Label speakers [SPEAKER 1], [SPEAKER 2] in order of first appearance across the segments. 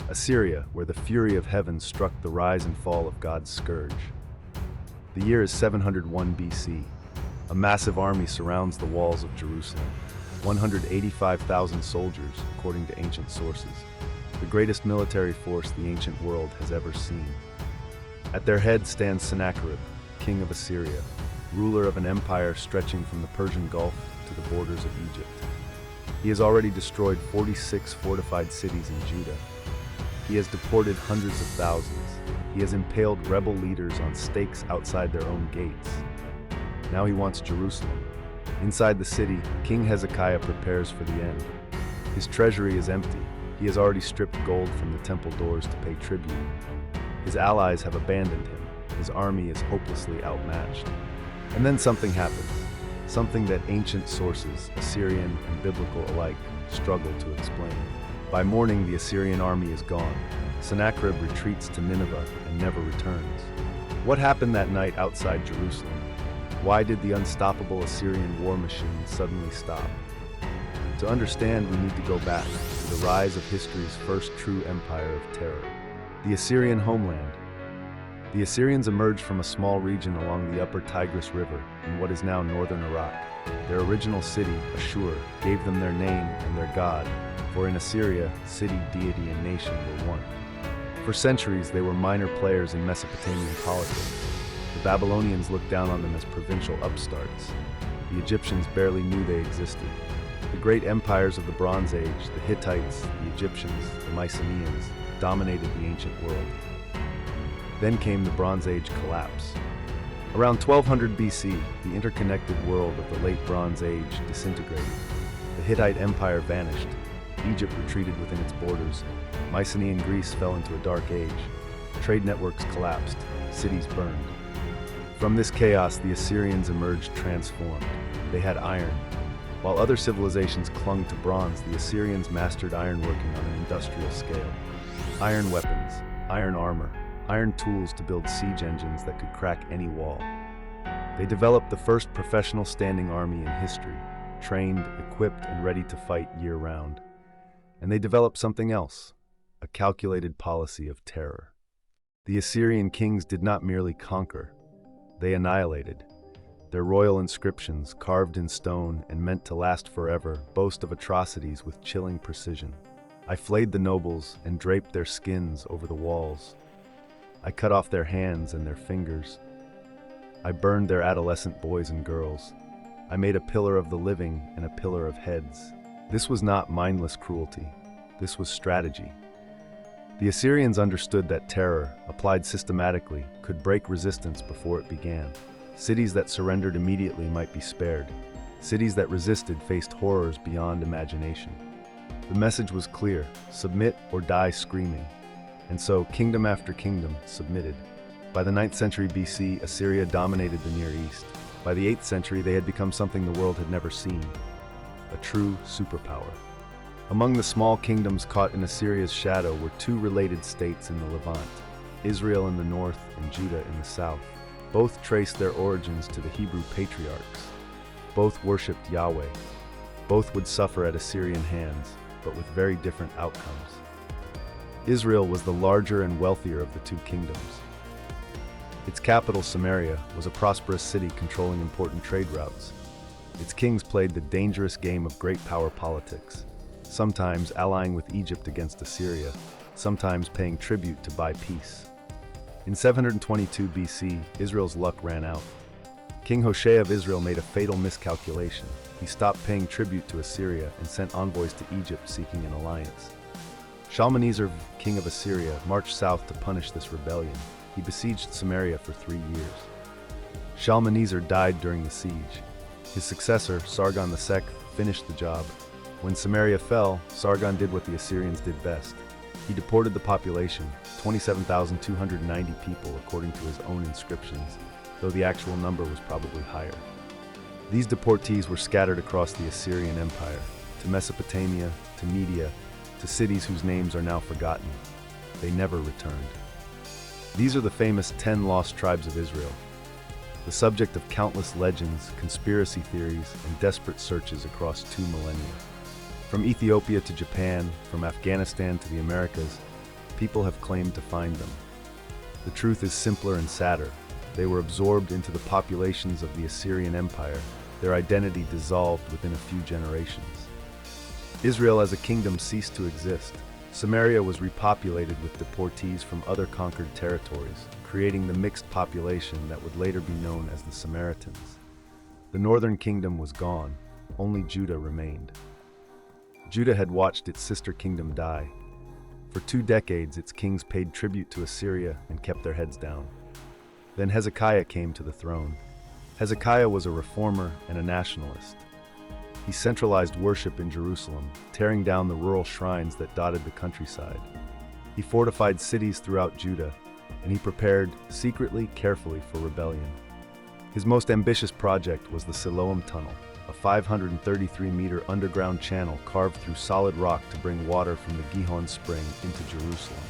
[SPEAKER 1] Assyria, where the fury of heaven struck the rise and fall of God's Scourge. The year is 701 BC. A massive army surrounds the walls of Jerusalem. 185,000 soldiers, according to ancient sources. The greatest military force the ancient world has ever seen. At their head stands Sennacherib, king of Assyria, ruler of an empire stretching from the Persian Gulf to the borders of Egypt. He has already destroyed 46 fortified cities in Judah. He has deported hundreds of thousands. He has impaled rebel leaders on stakes outside their own gates. Now he wants Jerusalem. Inside the city, King Hezekiah prepares for the end. His treasury is empty. He has already stripped gold from the temple doors to pay tribute. His allies have abandoned him. His army is hopelessly outmatched. And then something happens. Something that ancient sources, Assyrian and biblical alike, struggle to explain. By morning, the Assyrian army is gone. Sennacherib retreats to Nineveh and never returns. What happened that night outside Jerusalem? Why did the unstoppable Assyrian war machine suddenly stop? To understand, we need to go back to the rise of history's first true empire of terror, the Assyrian homeland. The Assyrians emerged from a small region along the upper Tigris River in what is now northern Iraq. Their original city, Ashur, gave them their name and their god, for in Assyria, city, deity, and nation were one. For centuries, they were minor players in Mesopotamian politics. The Babylonians looked down on them as provincial upstarts. The Egyptians barely knew they existed. The great empires of the Bronze Age, the Hittites, the Egyptians, the Mycenaeans, dominated the ancient world. Then came the Bronze Age collapse. Around 1200 BC, the interconnected world of the late Bronze Age disintegrated. The Hittite Empire vanished. Egypt retreated within its borders. Mycenaean Greece fell into a dark age. Trade networks collapsed. Cities burned. From this chaos, the Assyrians emerged transformed. They had iron. While other civilizations clung to bronze, the Assyrians mastered ironworking on an industrial scale. Iron weapons, iron armor, iron tools to build siege engines that could crack any wall. They developed the first professional standing army in history, trained, equipped, and ready to fight year-round. And they developed something else, a calculated policy of terror. The Assyrian kings did not merely conquer, they annihilated. Their royal inscriptions, carved in stone and meant to last forever, boast of atrocities with chilling precision. I flayed the nobles and draped their skins over the walls. I cut off their hands and their fingers. I burned their adolescent boys and girls. I made a pillar of the living and a pillar of heads. This was not mindless cruelty. This was strategy. The Assyrians understood that terror, applied systematically, could break resistance before it began. Cities that surrendered immediately might be spared. Cities that resisted faced horrors beyond imagination. The message was clear: submit or die screaming. And so, kingdom after kingdom submitted. By the 9th century BC, Assyria dominated the Near East. By the 8th century, they had become something the world had never seen, a true superpower. Among the small kingdoms caught in Assyria's shadow were two related states in the Levant, Israel in the north and Judah in the south. Both traced their origins to the Hebrew patriarchs. Both worshipped Yahweh. Both would suffer at Assyrian hands, but with very different outcomes. Israel was the larger and wealthier of the two kingdoms. Its capital, Samaria, was a prosperous city controlling important trade routes. Its kings played the dangerous game of great power politics, sometimes allying with Egypt against Assyria, sometimes paying tribute to buy peace. In 722 BC, Israel's luck ran out. King Hoshea of Israel made a fatal miscalculation. He stopped paying tribute to Assyria and sent envoys to Egypt seeking an alliance. Shalmaneser, king of Assyria, marched south to punish this rebellion. He besieged Samaria for 3 years. Shalmaneser died during the siege. His successor, Sargon II, finished the job. When Samaria fell, Sargon did what the Assyrians did best. He deported the population, 27,290 people according to his own inscriptions, though the actual number was probably higher. These deportees were scattered across the Assyrian Empire, to Mesopotamia, to Media, to cities whose names are now forgotten. They never returned. These are the famous 10 lost tribes of Israel, the subject of countless legends, conspiracy theories, and desperate searches across 2 millennia. From Ethiopia to Japan, from Afghanistan to the Americas, people have claimed to find them. The truth is simpler and sadder. They were absorbed into the populations of the Assyrian Empire, their identity dissolved within a few generations. Israel as a kingdom ceased to exist. Samaria was repopulated with deportees from other conquered territories, creating the mixed population that would later be known as the Samaritans. The northern kingdom was gone, only Judah remained. Judah had watched its sister kingdom die. For 2 decades, its kings paid tribute to Assyria and kept their heads down. Then Hezekiah came to the throne. Hezekiah was a reformer and a nationalist. He centralized worship in Jerusalem, tearing down the rural shrines that dotted the countryside. He fortified cities throughout Judah, and he prepared, secretly, carefully, for rebellion. His most ambitious project was the Siloam Tunnel, a 533-meter underground channel carved through solid rock to bring water from the Gihon spring into Jerusalem.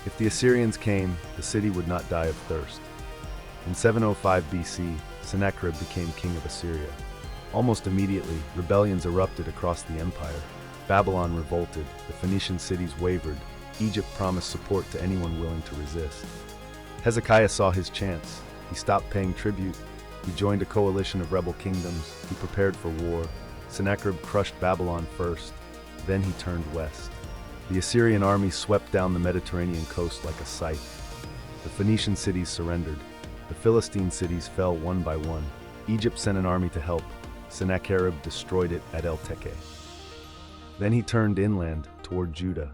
[SPEAKER 1] If the Assyrians came, the city would not die of thirst. In 705 BC, Sennacherib became king of Assyria. Almost immediately, rebellions erupted across the empire. Babylon revolted, the Phoenician cities wavered, Egypt promised support to anyone willing to resist. Hezekiah saw his chance. He stopped paying tribute. He joined a coalition of rebel kingdoms. He prepared for war. Sennacherib crushed Babylon first, then he turned west. The Assyrian army swept down the Mediterranean coast like a scythe. The Phoenician cities surrendered. The Philistine cities fell one by one. Egypt sent an army to help. Sennacherib destroyed it at El Teke. Then he turned inland toward Judah.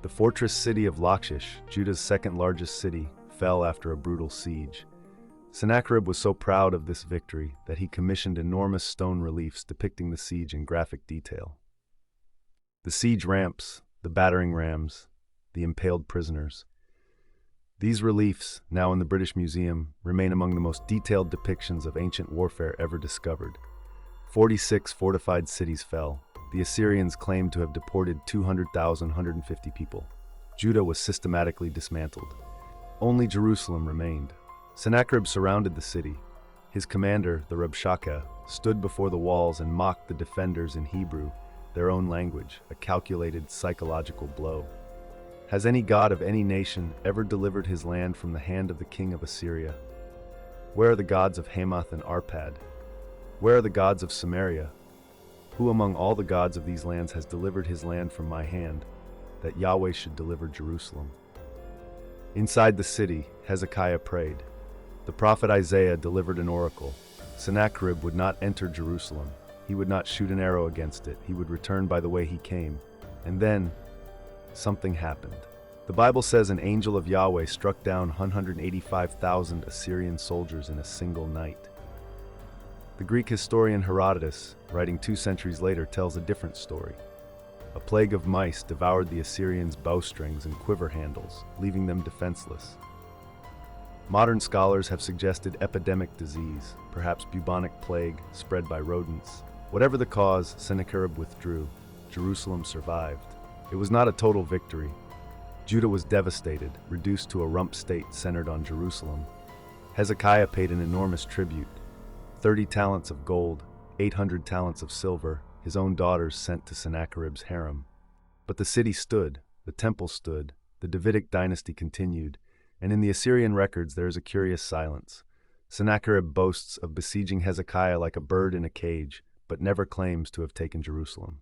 [SPEAKER 1] The fortress city of Lachish, Judah's second largest city, fell after a brutal siege. Sennacherib was so proud of this victory that he commissioned enormous stone reliefs depicting the siege in graphic detail. The siege ramps, the battering rams, the impaled prisoners. These reliefs, now in the British Museum, remain among the most detailed depictions of ancient warfare ever discovered. 46 fortified cities fell. The Assyrians claimed to have deported 200,150 people. Judah was systematically dismantled. Only Jerusalem remained. Sennacherib surrounded the city. His commander, the Rabshakeh, stood before the walls and mocked the defenders in Hebrew, their own language, a calculated psychological blow. Has any god of any nation ever delivered his land from the hand of the king of Assyria? Where are the gods of Hamath and Arpad? Where are the gods of Samaria? Who among all the gods of these lands has delivered his land from my hand, that Yahweh should deliver Jerusalem? Inside the city, Hezekiah prayed. The prophet Isaiah delivered an oracle. Sennacherib would not enter Jerusalem. He would not shoot an arrow against it. He would return by the way he came. And then, something happened. The Bible says an angel of Yahweh struck down 185,000 Assyrian soldiers in a single night. The Greek historian Herodotus, writing 2 centuries later, tells a different story. A plague of mice devoured the Assyrians' bowstrings and quiver handles, leaving them defenseless. Modern scholars have suggested epidemic disease, perhaps bubonic plague, spread by rodents. Whatever the cause, Sennacherib withdrew. Jerusalem survived. It was not a total victory. Judah was devastated, reduced to a rump state centered on Jerusalem. Hezekiah paid an enormous tribute. 30 talents of gold, 800 talents of silver, his own daughters sent to Sennacherib's harem. But the city stood, the temple stood, the Davidic dynasty continued, and in the Assyrian records there is a curious silence. Sennacherib boasts of besieging Hezekiah like a bird in a cage, but never claims to have taken Jerusalem.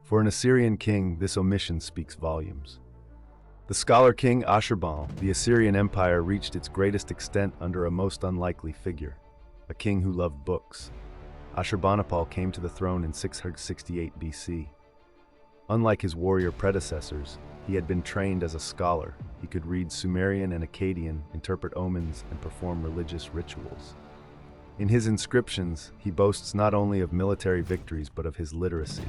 [SPEAKER 1] For an Assyrian king, this omission speaks volumes. The scholar king Ashurban, the Assyrian Empire reached its greatest extent under a most unlikely figure, a king who loved books. Ashurbanipal came to the throne in 668 BC. Unlike his warrior predecessors, he had been trained as a scholar. He could read Sumerian and Akkadian, interpret omens, and perform religious rituals. In his inscriptions, he boasts not only of military victories but of his literacy.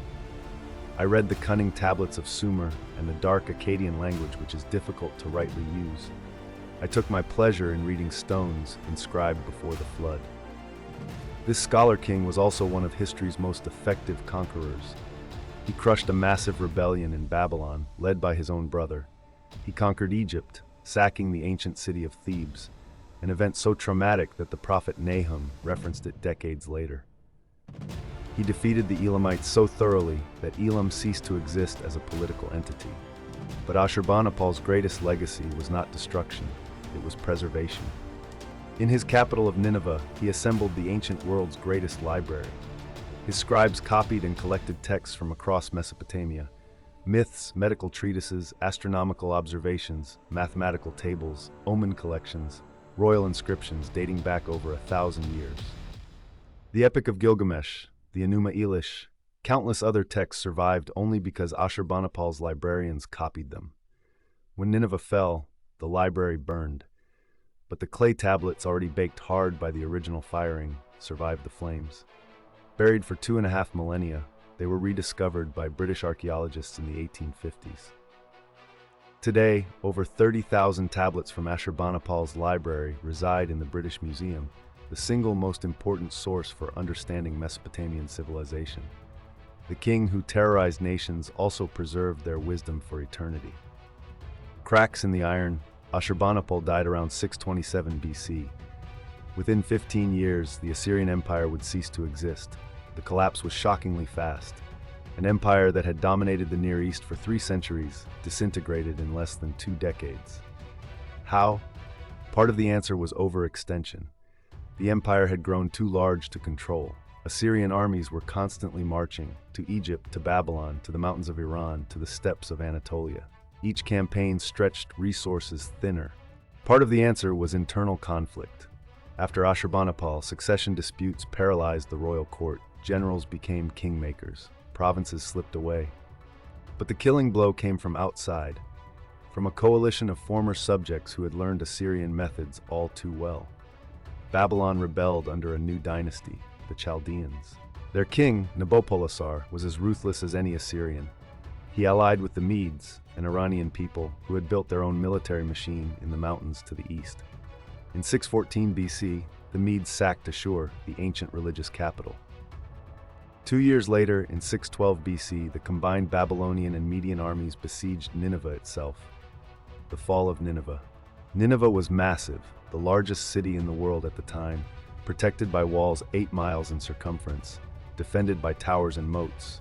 [SPEAKER 1] I read the cunning tablets of Sumer and the dark Akkadian language which is difficult to rightly use. I took my pleasure in reading stones inscribed before the flood. This scholar king was also one of history's most effective conquerors. He crushed a massive rebellion in Babylon, led by his own brother. He conquered Egypt, sacking the ancient city of Thebes, an event so traumatic that the prophet Nahum referenced it decades later. He defeated the Elamites so thoroughly that Elam ceased to exist as a political entity. But Ashurbanipal's greatest legacy was not destruction, it was preservation. In his capital of Nineveh, he assembled the ancient world's greatest library. His scribes copied and collected texts from across Mesopotamia: myths, medical treatises, astronomical observations, mathematical tables, omen collections, royal inscriptions dating back over 1,000 years. The Epic of Gilgamesh, the Enuma Elish, countless other texts survived only because Ashurbanipal's librarians copied them. When Nineveh fell, the library burned, but the clay tablets, already baked hard by the original firing, survived the flames. Buried for 2.5 millennia, they were rediscovered by British archaeologists in the 1850s. Today, over 30,000 tablets from Ashurbanipal's library reside in the British Museum, the single most important source for understanding Mesopotamian civilization. The king who terrorized nations also preserved their wisdom for eternity. Cracks in the iron. Ashurbanipal died around 627 BC. Within 15 years, the Assyrian Empire would cease to exist. The collapse was shockingly fast. An empire that had dominated the Near East for 3 centuries disintegrated in less than 2 decades. How? Part of the answer was overextension. The empire had grown too large to control. Assyrian armies were constantly marching to Egypt, to Babylon, to the mountains of Iran, to the steppes of Anatolia. Each campaign stretched resources thinner. Part of the answer was internal conflict. After Ashurbanipal, succession disputes paralyzed the royal court. Generals became kingmakers. Provinces slipped away. But the killing blow came from outside, from a coalition of former subjects who had learned Assyrian methods all too well. Babylon rebelled under a new dynasty, the Chaldeans. Their king, Nabopolassar, was as ruthless as any Assyrian. He allied with the Medes, an Iranian people who had built their own military machine in the mountains to the east. In 614 BC, the Medes sacked Ashur, the ancient religious capital. 2 years later, in 612 BC, the combined Babylonian and Median armies besieged Nineveh itself. The fall of Nineveh. Nineveh was massive, the largest city in the world at the time, protected by walls 8 miles in circumference, defended by towers and moats.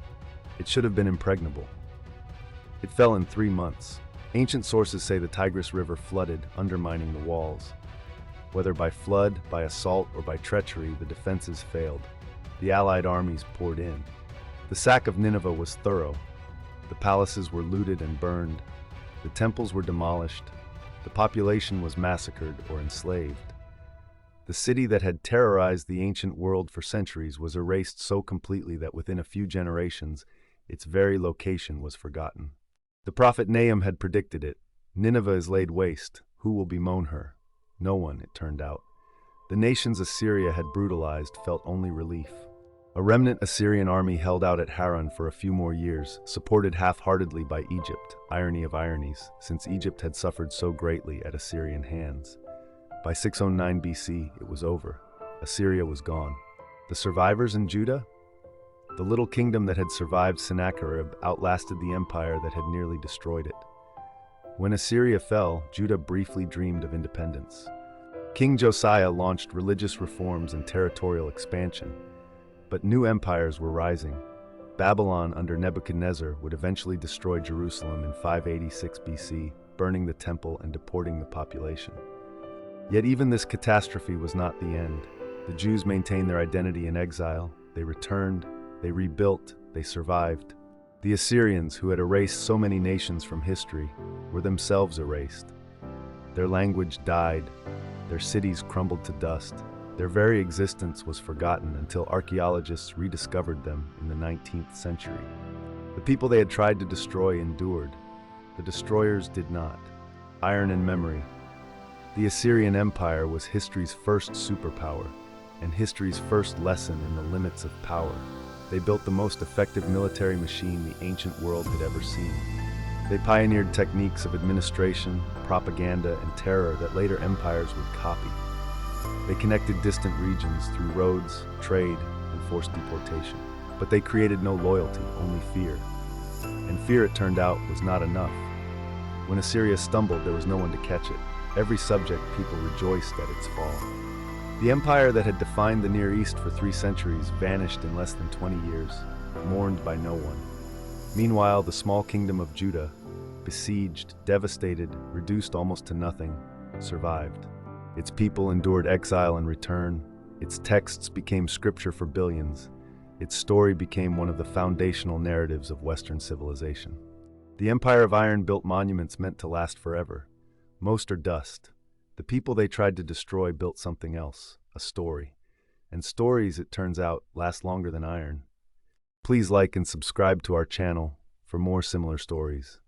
[SPEAKER 1] It should have been impregnable. It fell in 3 months. Ancient sources say the Tigris River flooded, undermining the walls. Whether by flood, by assault, or by treachery, the defenses failed. The Allied armies poured in. The sack of Nineveh was thorough. The palaces were looted and burned. The temples were demolished. The population was massacred or enslaved. The city that had terrorized the ancient world for centuries was erased so completely that within a few generations, its very location was forgotten. The prophet Nahum had predicted it. Nineveh is laid waste. Who will bemoan her? No one, it turned out. The nations Assyria had brutalized felt only relief. A remnant Assyrian army held out at Haran for a few more years, supported half-heartedly by Egypt, irony of ironies, since Egypt had suffered so greatly at Assyrian hands. By 609 BC, it was over. Assyria was gone. The survivors in Judah? The little kingdom that had survived Sennacherib outlasted the empire that had nearly destroyed it. When Assyria fell, Judah briefly dreamed of independence. King Josiah launched religious reforms and territorial expansion. But new empires were rising. Babylon under Nebuchadnezzar would eventually destroy Jerusalem in 586 BC, burning the temple and deporting the population. Yet even this catastrophe was not the end. The Jews maintained their identity in exile. They returned, they rebuilt, they survived. The Assyrians, who had erased so many nations from history, were themselves erased. Their language died, their cities crumbled to dust. Their very existence was forgotten until archaeologists rediscovered them in the 19th century. The people they had tried to destroy endured. The destroyers did not. Iron and memory. The Assyrian Empire was history's first superpower, and history's first lesson in the limits of power. They built the most effective military machine the ancient world had ever seen. They pioneered techniques of administration, propaganda, and terror that later empires would copy. They connected distant regions through roads, trade, and forced deportation. But they created no loyalty, only fear. And fear, it turned out, was not enough. When Assyria stumbled, there was no one to catch it. Every subject people rejoiced at its fall. The empire that had defined the Near East for 3 centuries vanished in less than 20 years, mourned by no one. Meanwhile, the small kingdom of Judah, besieged, devastated, reduced almost to nothing, survived. Its people endured exile and return. Its texts became scripture for billions. Its story became one of the foundational narratives of Western civilization. The Empire of Iron built monuments meant to last forever. Most are dust. The people they tried to destroy built something else, a story. And stories, it turns out, last longer than iron. Please like and subscribe to our channel for more similar stories.